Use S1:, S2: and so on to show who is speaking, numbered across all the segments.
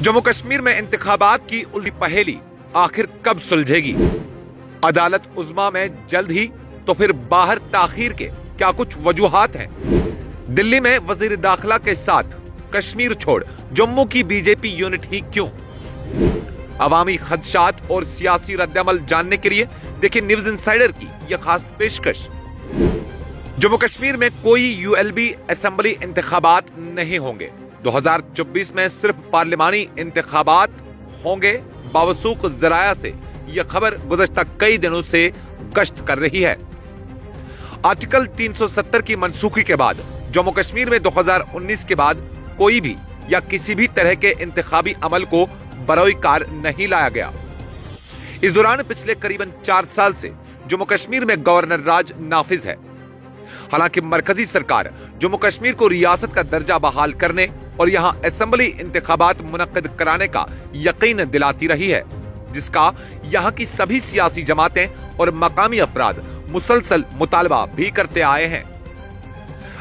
S1: जम्मू कश्मीर में इंतखाबात की उलझी पहेली आखिर कब सुलझेगी? अदालत उज़्मा में जल्द ही तो फिर बाहर ताखीर के क्या कुछ वजूहात हैं? दिल्ली में वजीर दाखिला के साथ कश्मीर छोड़ जम्मू की बीजेपी यूनिट ही क्यों? अवामी खदशात और सियासी रद्दअमल जानने के लिए देखिए न्यूज इनसाइडर की यह खास पेशकश। जम्मू कश्मीर में कोई यूएलबी असेंबली इंतखाबात नहीं होंगे। 2024 में सिर्फ पार्लिमानी इंतखाबात होंगे। बावसूख जराया से यह खबर गुज़श्ता कई दिनों से गश्त कर रही है। आर्टिकल 370 की मनसूखी के बाद जम्मू कश्मीर में 2019 के बाद कोई भी या किसी भी तरह के इंतखाबी अमल को बरोए कार नहीं लाया गया। इस दौरान पिछले करीबन 4 साल से जम्मू कश्मीर में गवर्नर राज नाफिज है। हालांकि मरकजी सरकार जम्मू कश्मीर को रियासत का दर्जा बहाल करने और यहां असेंबली इंतखाबात मुनक्किद कराने का यकीन दिलाती रही है, जिसका यहां की सभी सियासी जमातें और मकामी अफराद मुसलसल मुतालबा भी करते आए हैं।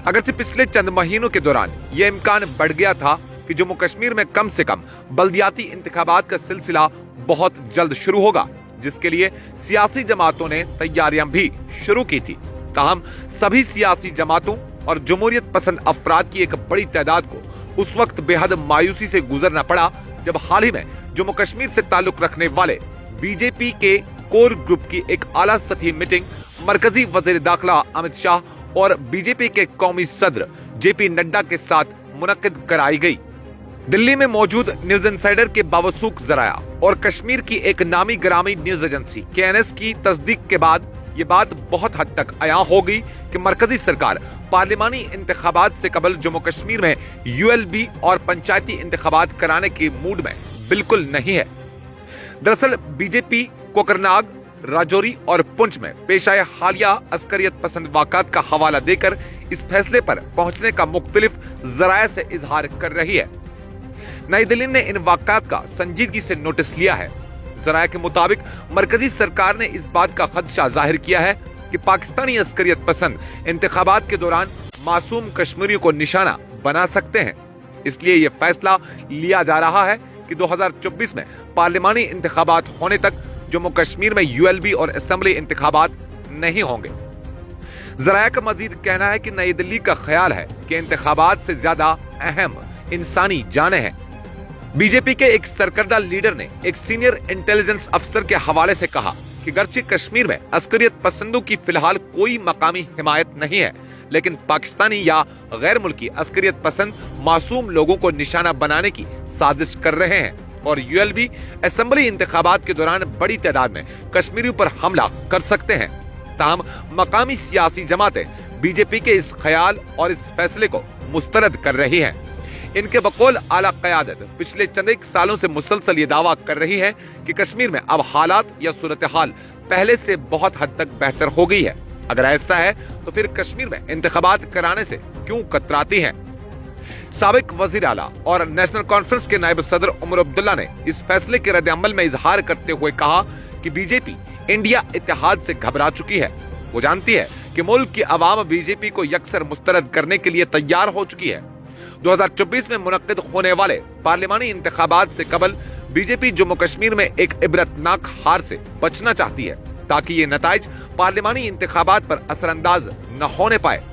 S1: अगरचे पिछले चंद महीनों के दौरान यह इम्कान बढ़ गया था कि जम्मू कश्मीर में कम से कम बल्दियाती इंतखाबात का सिलसिला बहुत जल्द शुरू होगा, जिसके लिए सियासी जमातों ने तैयारियां भी शुरू की थी। ताहम सभी सियासी जमातों और जमहूरियत पसंद अफराद की एक बड़ी तादाद को उस वक्त बेहद मायूसी से गुजरना पड़ा जब हाल ही में जम्मू कश्मीर से ताल्लुक रखने वाले बीजेपी के कोर ग्रुप की एक आला सतही मीटिंग मरकजी वजीर दाखिला अमित शाह और बीजेपी के कौमी सदर जेपी नड्डा के साथ मुनक्किद कराई गई। दिल्ली में मौजूद न्यूज इनसाइडर के बावसूख जराया और कश्मीर की एक नामी ग्रामी न्यूज एजेंसी केएनएस की तस्दीक के बाद ये बात बहुत हद तक अया हो गई कि मरकजी सरकार पार्लिमानी इंतखाबात से कबल जम्मू कश्मीर में यूएलबी और पंचायती इंतखाबात कराने के मूड में बिल्कुल नहीं है। दरअसल बीजेपी कोकरनाग, राजौरी और पुंछ में पेश आए हालिया अस्करियत पसंद वाक़ात का हवाला देकर इस फैसले पर पहुंचने का मुख्तलिफ जराये से इजहार कर रही है। नई दिल्ली ने इन वाक़ात का संजीदगी से नोटिस लिया है। जराये के मुताबिक मरकजी सरकार ने इस बात का खदशा जाहिर किया है कि पाकिस्तानी अस्करियत पसंद इंतखाबात के दौरान मासूम कश्मीरियों को निशाना बना सकते हैं। इसलिए यह फैसला लिया जा रहा है कि 2024 में पार्लिमानी इंतखाबात होने तक जम्मू कश्मीर में यूएलबी और असेंबली इंतखाबात नहीं होंगे। जराया का मजीद कहना है कि नई दिल्ली का ख्याल है कि इंतखाबात से ज्यादा अहम इंसानी जानें हैं। बीजेपी के एक सरकर्दा लीडर ने एक सीनियर इंटेलिजेंस अफसर के हवाले से कहा कि गर्चे कश्मीर में अस्करियत पसंदों की फिलहाल कोई मकामी हिमायत नहीं है, लेकिन पाकिस्तानी या गैर मुल्की अस्करियत पसंद मासूम लोगों को निशाना बनाने की साजिश कर रहे हैं और यूएलबी असेंबली इंतखाबात के दौरान बड़ी तादाद में कश्मीरियों पर हमला कर सकते हैं। ताहम मकामी सियासी जमातें बीजेपी के इस ख्याल और इस फैसले को मुस्तरद कर रही हैं। इनके बकौल आला क़यादत पिछले चंद एक सालों से मुसलसल ये दावा कर रही है कि कश्मीर में अब हालात या सूरत हाल पहले से बहुत हद तक बेहतर हो गई है। अगर ऐसा है तो फिर कश्मीर में इंतखाबात कराने से क्यों कतराती हैं? साबिक वजीर आला और नेशनल कॉन्फ्रेंस के नायब सदर उमर अब्दुल्ला ने इस फैसले के रद्द-ए-अमल में इजहार करते हुए कहा कि बीजेपी इंडिया इत्तेहाद से घबरा चुकी है। वो जानती है कि मुल्क की अवाम बीजेपी को यकसर मुस्तरद करने के लिए तैयार हो चुकी है। 2024 में मुनक्किद होने वाले पार्लिमानी इंतखाबात से कबल बीजेपी जम्मू कश्मीर में एक इबरतनाक हार से बचना चाहती है ताकि ये नताइज पार्लिमानी इंतखाबात पर असरअंदाज न होने पाए।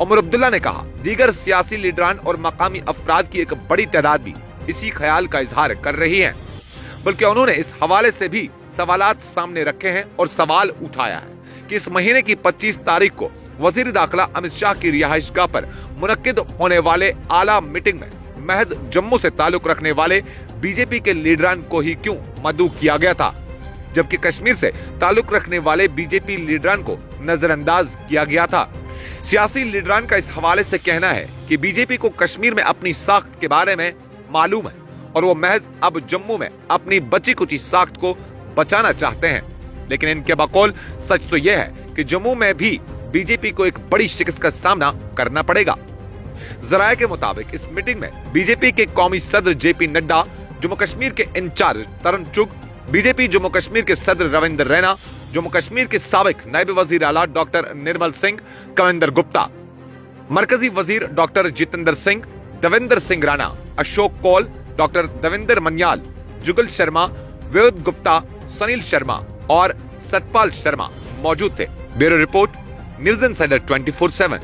S1: उमर अब्दुल्ला ने कहा दीगर सियासी लीडरान और मकामी अफराद की एक बड़ी तादाद भी इसी ख्याल का इजहार कर रही है, बल्कि उन्होंने इस हवाले से भी सवालात सामने रखे हैं और सवाल उठाया है कि इस महीने की 25 तारीख को वजीर दाखिला अमित शाह की रिहाइशगाह पर मुनक्किद होने वाले आला मीटिंग में महज जम्मू से ताल्लुक रखने वाले बीजेपी के लीडरान को ही क्यों मदऊ किया गया था, जबकि कश्मीर से ताल्लुक रखने वाले बीजेपी लीडरान को नजरअंदाज किया गया था। सियासी लीडरान का इस हवाले से कहना है कि बीजेपी को कश्मीर में अपनी साख्त के बारे में मालूम है और वो महज अब जम्मू में अपनी बची कुची साख्त को बचाना चाहते हैं। लेकिन इनके बकौल सच तो यह है कि जम्मू में भी बीजेपी को एक बड़ी शिकस्त का सामना करना पड़ेगा। जराये के मुताबिक इस मीटिंग में बीजेपी के कौमी सदर जेपी नड्डा, जम्मू कश्मीर के इंचार्ज तरुण चुग, बीजेपी जम्मू कश्मीर के सदर रविंद्र रैना, जम्मू कश्मीर के साबिक नायब वजीर आला डॉक्टर निर्मल सिंह, कविंदर गुप्ता, मरकजी वजीर डॉक्टर जितेंद्र सिंह, देवेंद्र सिंह राणा, अशोक कौल, डॉक्टर देवेंद्र मन्याल, जुगल शर्मा, विवेक गुप्ता, सनील शर्मा और सतपाल शर्मा मौजूद थे। Bureau report, news insider 24/7।